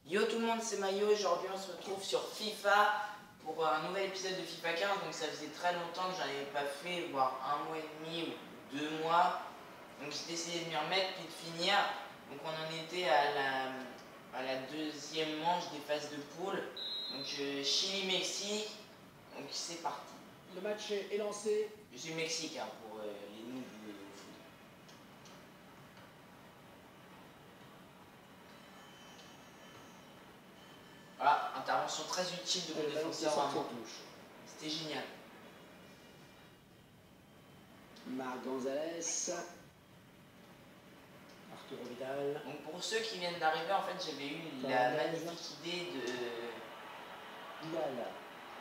Yo tout le monde, c'est Mayo. Aujourd'hui on se retrouve sur FIFA pour un nouvel épisode de FIFA 15. Donc ça faisait très longtemps que j'en avais pas fait, voire un mois et demi ou 2 mois. Donc j'ai décidé de m'y remettre puis de finir. Donc on en était à la deuxième manche des phases de poule. Donc Chili-Mexique. Donc c'est parti. Le match est lancé. Je suis mexicain pour les noobs au foot. Voilà, intervention très utile de mon défenseur. C'était génial. Marc Gonzalez. Arturo Vidal. Donc pour ceux qui viennent d'arriver, en fait j'avais eu la magnifique idée de... Vidal.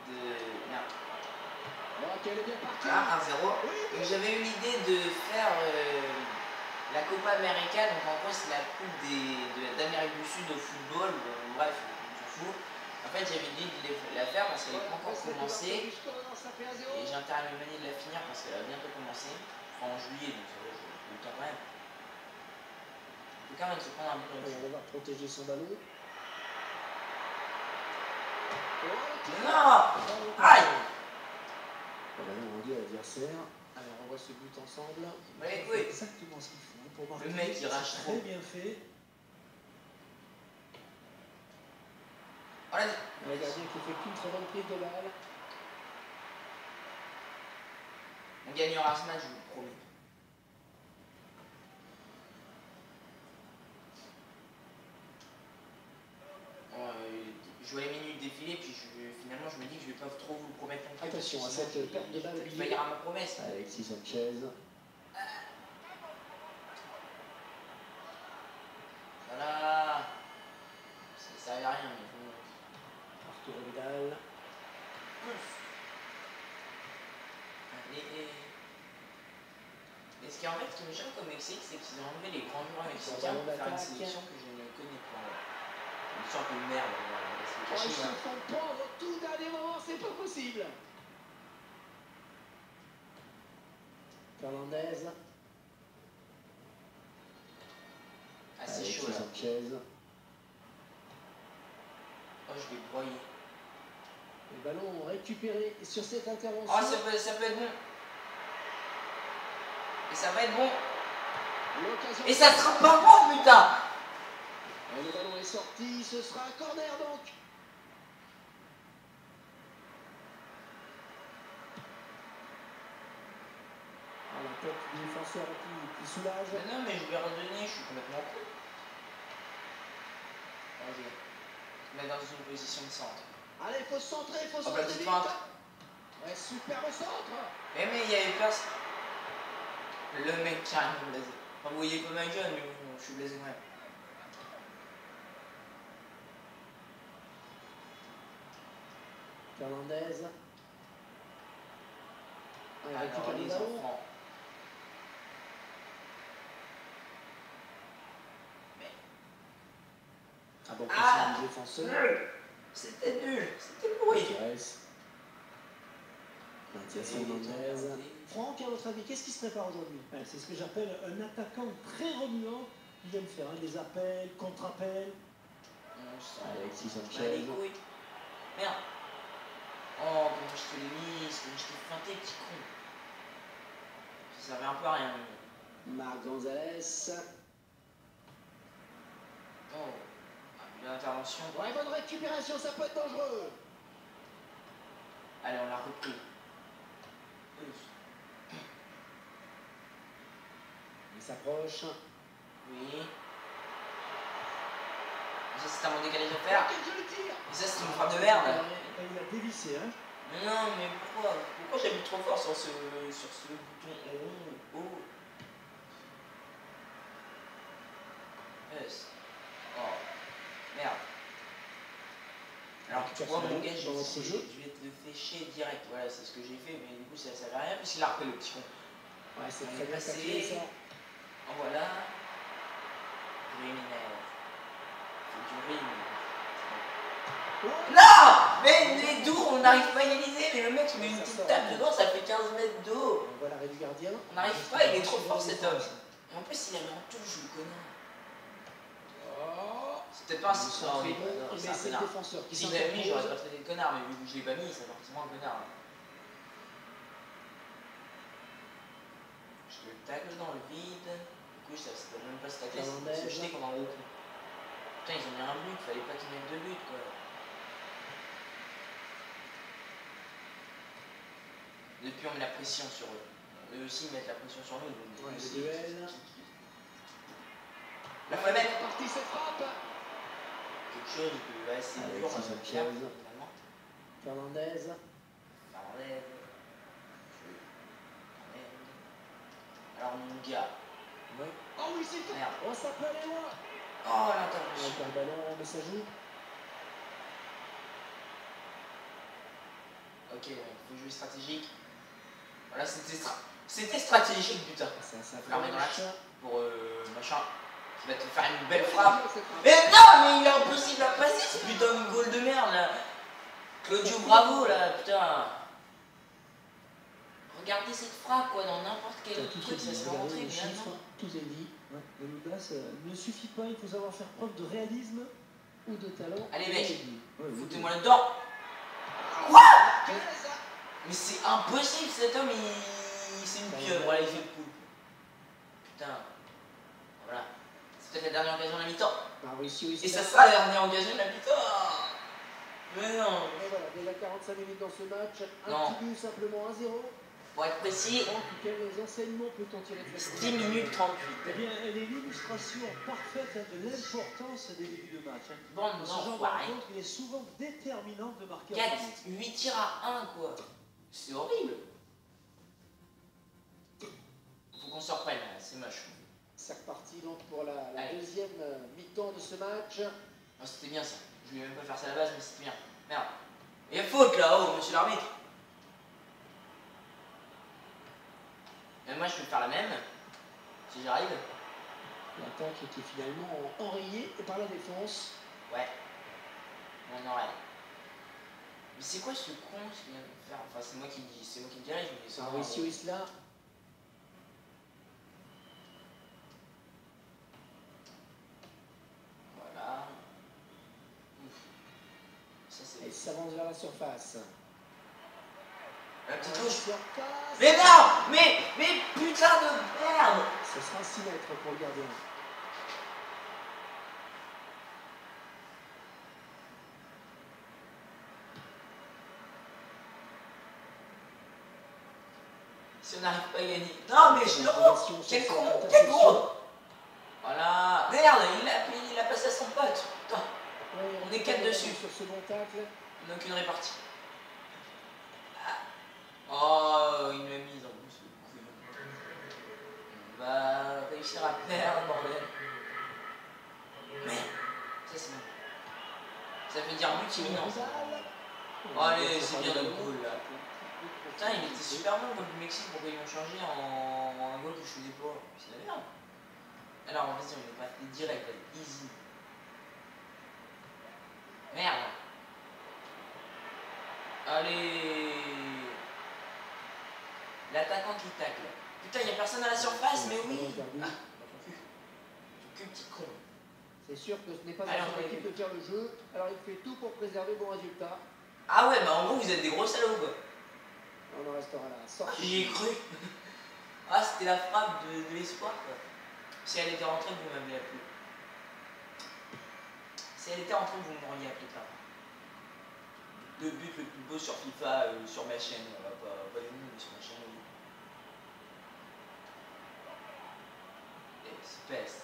Merde. Ok, elle est bien partie. Ah, 1-0. Donc j'avais eu l'idée de faire la Copa América. Donc en gros c'est la coupe d'Amérique du Sud au football. Bref, on s'en fout. En fait j'avais l'idée de la faire parce qu'elle n'est pas encore commencée. Et j'ai intérêt à me manier de la finir parce qu'elle va bientôt commencer. Enfin en juillet, donc ça va, j'ai le temps quand même. En tout cas, on va se prendre un but. On va devoir protéger son ballon. Non! Aïe! Le ballon rendu à l'adversaire. Alors on voit ce but ensemble. Ouais, oui. Exactement ce qu'il faut pour marquer. Le mec il rage trop. Très bien fait. Voilà. Le gardien qui fait une très bonne prise de balle. On gagnera ce match, je vous le promets. Je vois les minutes défiler, puis finalement je me dis que je vais pas trop vous le promettre non plus. Attention à cette perte de balle. Il va y avoir ma promesse. Alexis Sanchez. Voilà. Ça servait à rien, mais bon. Arturo Vidal. Allez. Et ce qui en fait, ce qui me gêne comme Mexique, c'est qu'ils ont enlevé les grands joueurs mexicains pour faire une sélection que je ne connais pas. Une sorte de merde. Ils se font prendre au tout dernier moment, c'est pas possible. Fernandez. Ah, c'est chaud là. Sanchez. Oh, je l'ai broyé. Le ballon récupéré sur cette intervention. Oh, ça peut être bon. Et ça va être bon. Et ça sera pas bon, putain. Et le ballon est sorti, ce sera un corner donc. La tête du défenseur qui soulage. Mais non, mais je lui ai redonné, je suis complètement con. Vas-y. Je me mets dans une position de centre. Allez, il faut se centrer, il faut se Hop, centrer la petite vite. feinte. Ouais, superbe centre. Mais il y avait personne. Le mec carrément blasé. Enfin, vous voyez pas ma gueule, mais bon, je suis blasé quand même. Fernandez. Il Alors, récupère le les ballon. enfants. Un bon pressing du défenseur. Nul. C'était nul. C'était pourri. Mathias Fernandez. Franck, à votre avis, qu'est-ce qui se prépare aujourd'hui? C'est ce que j'appelle un attaquant très remuant. Il aime faire des appels, contre-appels. Alexis Sanchez. Les couilles. Merde. Oh, comment je te l'ai mis, comment je t'ai feinté, petit con. Ça servait un peu à rien. Marc Gonzalez. Oh, une intervention. Ouais, bonne récupération, ça peut être dangereux. Allez, on l'a repris. Il s'approche. Oui. Ça, c'est un bon décalage à faire. Et ça, c'est une frappe de merde. Il a dévissé, hein. Non, mais pourquoi j'appuie trop fort sur ce bouton rond? Oh. Yes. Oh. Merde. Alors tu vois mon gars, je vais te le fêcher direct. Voilà, c'est ce que j'ai fait, mais du coup ça ne servait à rien puisqu'il a repris le petit con. Ouais, c'est On très est bien passé. ça. En voilà. Criminel. C'est du rime. Non! Mais les doux, on n'arrive pas à égaliser, mais le mec il met une petite tape dedans, ça fait 15 mètres d'eau. On voit l'arrêt du gardien. On n'arrive pas, il est trop fort cet homme. Et en plus il a mis en touche, le connard. C'est peut-être pas un connard. Mais c'est le défenseur qui si je l'avais mis, j'aurais pas traité de connard, mais vu que je l'ai pas mis, ça va forcément un connard. Je le tacle dans le vide. Du coup, ça se peut même pas se tacler, c'est se jeter pendant le coup. Putain, ils ont mis un but, fallait pas qu'ils mettent de but quoi. Depuis, on met la pression sur eux. Eux aussi mettent la pression sur nous. Donc, ouais, le duel. La fois mettre. Partie cette frappe. Quelque chose de assez dur finalement. Fernandez. Alors mon gars. Ouais. Oh oui, c'est tout. Merde. Oh, ça peut aller loin. Oh l'intervention. Ouais, le ballon, mais ça joue. Ok, il faut jouer stratégique. Voilà, c'était stratégique, putain. Ça faut l'armer dans l'axe pour machin. Qui va te faire une belle Oh, frappe. Mais non, mais il est impossible à passer ce putain de goal de merde là. Claudio Bravo là, putain. Regardez cette frappe quoi, dans n'importe quel truc, ça se rentrer bien. Tout est dit. Ouais. Le Lucas ne suffit pas, il faut savoir faire preuve de réalisme ou de talent. Allez mec, ouais, foutez-moi là-dedans. Quoi? Mais c'est impossible, cet homme, c'est une pieuvre, voilà, il fait le poule. Putain. Voilà. C'est peut-être la dernière occasion de la mi-temps. Et ça sera la dernière occasion de la mi-temps. Mais non. Et voilà, déjà 45 minutes dans ce match. Un petit but, simplement 1-0. Pour être précis, quels enseignements peut-on tirer de cette 10 minutes 38. Eh bien, elle est l'illustration parfaite de l'importance des débuts de match. Bande d'enfoirés. Il est souvent déterminant de marquer 8 tirs à 1, quoi. C'est horrible. Faut qu'on se reprenne, c'est moche. C'est reparti donc pour la deuxième mi-temps de ce match. Oh, c'était bien ça. Je voulais même pas faire ça à la base, mais c'était bien. Merde. Il y a faute là-haut, monsieur l'arbitre. Mais moi je peux faire la même, si j'arrive. L'attaque qui est finalement enrayée par la défense. Ouais. Mon oreille. Mais c'est quoi ce con qui vient de faire? Enfin c'est moi qui dirige, mais c'est Mauricio Isla. Voilà. Ouf. Ça c'est. Elle s'avance vers la surface. La petite touche. Mais non! Mais putain de merde! Ce sera 6 mètres pour le gardien. Si on n'arrive pas à gagner. Non mais non! Quel con! Quel con! Voilà. Merde, il a passé à son pote. Putain. Ouais, on est 4 dessus. Sur ce bon tacle. On n'a aucune répartie. Oh, il m'a mise en plus. On va réussir à perdre, bordel. Merde, ça c'est bon. Ça veut dire but imminent. Oh, allez, c'est bien notre goal là. Putain, il était super bon le goal du Mexique, pourquoi ils m'ont changé en un goal que je faisais pas? C'est de la merde. Alors, vas-y, on est parti direct, là. Easy. Merde. Allez. L'attaquant qui tacle. Putain, il n'y a personne à la surface, mais oui. Ah, que petit con. C'est sûr que ce n'est pas dans son équipe de faire le jeu, alors il fait tout pour préserver bon résultat. Ah ouais, bah en gros, vous êtes des gros salauds, quoi. On en restera là. J'y ai cru. Ah, c'était la frappe de l'espoir, quoi. Si elle était rentrée, vous m'avez appelé. Si elle était rentrée, vous m'auriez appelé pas. Le but le plus beau sur FIFA, sur ma chaîne. Pas du monde, mais sur ma chaîne. Espèce.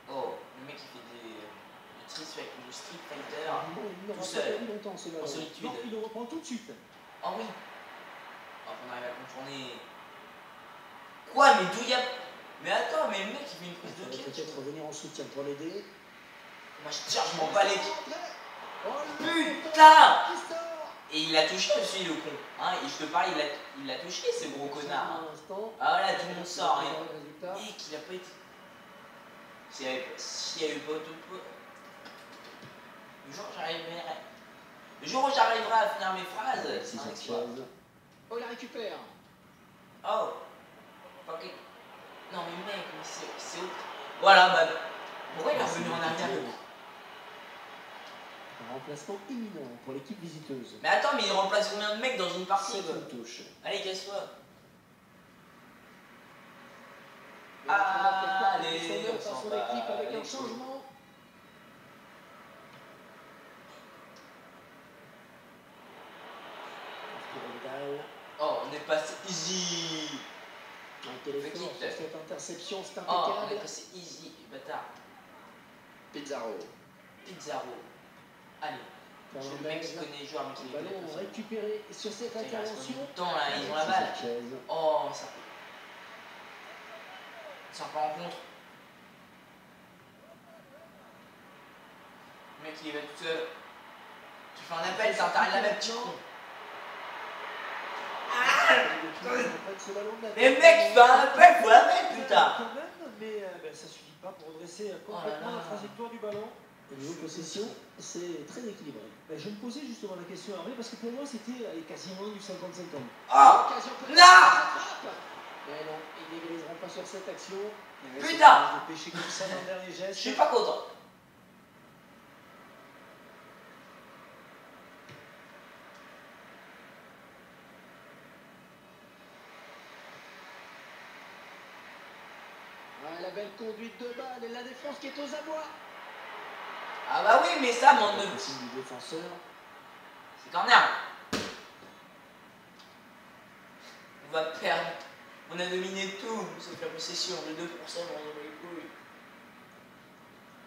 Oh, le mec il fait du Street Fighter tout seul, en solitude. Non, il le reprend tout de suite. Oh oui. Oh, on arrive à contourner. Quoi, mais d'où y a... Mais attends, mais le mec il fait une prise de kick. Peut-être revenir en soutien pour l'aider. Moi je tire, je m'en bats les... Putain! Et il l'a touché aussi le con. Hein, et je te parle, il l'a touché ce gros connard. Hein. Ah là, tout le monde sort. Hein. Mec, il a pas été... S'il y avait pas de... Le jour où j'arriverai à finir mes phrases, c'est un exploit. Oh, il la récupère. Oh. Ok. Non mais mec, c'est... Voilà, bah... Pourquoi il est revenu en arrière? Un remplacement imminent pour l'équipe visiteuse. Mais attends, mais il remplace combien de mecs dans une partie? Touche. Allez, casse-toi. Allez, on s'en va. Équipe avec un changement. Oh, on est passé easy. Quel effort sur cette interception, c'est Oh, on est impeccable. passé easy, bâtard. Pizarro. Pizarro. Allez. Je suis le mec qui connaît les joueurs, mais qui les connaît Ballon pas. récupéré sur cette intervention. Temps, là, ils ont la balle. Oh, ça. Ça pas en contre. Le mec, il va tout seul. Tu fais un appel, t'arrêtes la balle, petit con. Mais mec, tu fais un appel, faut la mettre, putain. Mais ça suffit pas pour redresser complètement la trajectoire du ballon. Au niveau possession, c'est très équilibré. Je me posais justement la question après parce que pour moi c'était quasiment du 50-50. Oh non. Mais non, ils n'égaliseront pas sur cette action. Putain. De pêcher comme ça dans le dernier geste. Je suis pas content. La belle conduite de balle et la défense qui est aux abois. Ah bah oui, mais ça, mon neveu. Du défenseur. C'est corner. On va perdre. On a dominé tout, sauf la possession de 2%, on en a les couilles.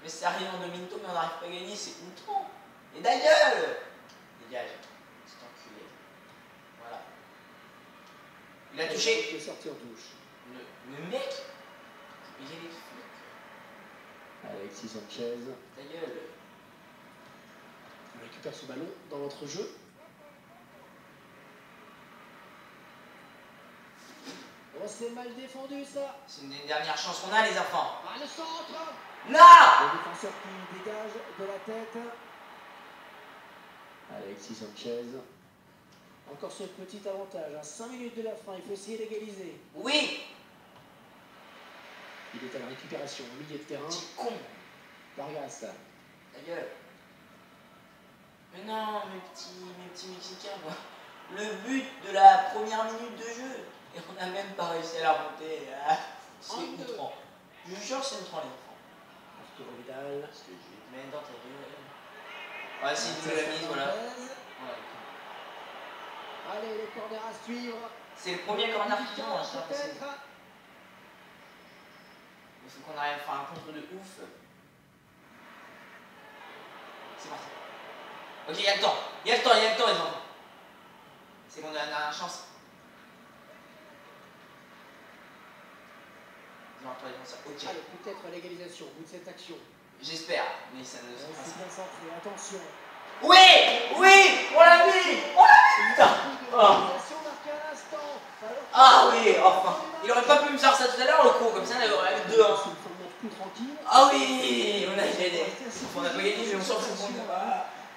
Mais sérieux, on domine tout, mais on n'arrive pas à gagner, c'est outrant. Et ta gueule. Dégage, c'est enculé. Voilà. Il a touché. Il est sorti en touche. Le mec. Mais il y a les flics. Alexis Sanchez. Ta gueule. On récupère ce ballon dans notre jeu. Oh, c'est mal défendu ça. C'est une des dernières chances qu'on a, les enfants. Ah, le centre. Non. Le défenseur qui dégage de la tête. Alexis Sanchez. Encore ce petit avantage. À 5 minutes de la fin, il faut essayer d'égaliser. Oui. Il est à la récupération au milieu de terrain. Petit con. Vargas. Ta gueule. Mais non, mes petits Mexicains, quoi. Le but de la première minute de jeu. Et on n'a même pas réussi à la remonter. Ah, c'est outrant. Je vous jure, c'est outrant, les enfants. Arturo Vidal. Mais dans ta gueule. Ouais, si, tu me l'as mise, voilà. Allez, les corners à suivre. C'est le premier corner qui vient, je pense. Il faut qu'on arrive à faire un contre de ouf. C'est parti. Ok, il y a le temps. Il y a le temps, les enfants. C'est qu'on a la dernière chance. Non, toi, ok. Allez, peut-être l'égalisation au bout de cette action. J'espère, mais ça ne se passe C'est pas. bien centré, attention. Oui, oui, on l'a mis, putain. Oh. Ah oui, enfin. Il aurait pas pu me faire ça tout à l'heure, le con, comme ça on aurait eu 2-1. Ah oui, on a gagné. On n'a pas gagné, mais on s'en fout.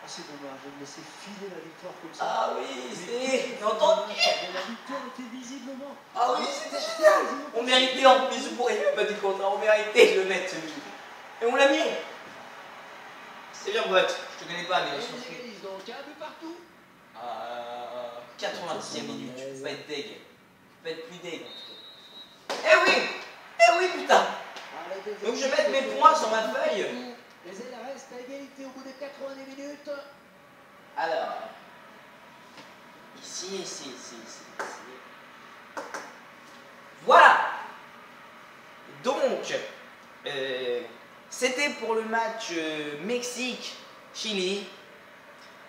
C'est dommage de laisser filer la victoire comme ça. Ah oui, c'est... N'entends-tu? La victoire était visiblement... Ah oui, c'était génial. On méritait en plus, je pourrais même pas du contraire, on méritait de le mettre celui. Et on l'a mis. C'est bien, Brett. Je te connais pas, mais je suis égalise donc un but partout. 90e minute, tu peux pas être deg. Tu peux pas être plus deg en tout cas. Eh oui, putain. Donc je vais mettre mes points sur ma feuille. Les ailes restent à égalité au bout des 90 minutes. Alors, ici. Voilà. Donc, c'était pour le match Mexique-Chili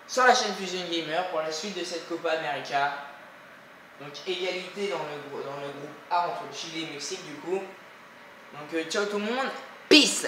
sur la chaîne Fusion Gamer pour la suite de cette Copa América. Donc égalité dans le groupe A entre le Chili et le Mexique du coup. Donc ciao tout le monde, peace.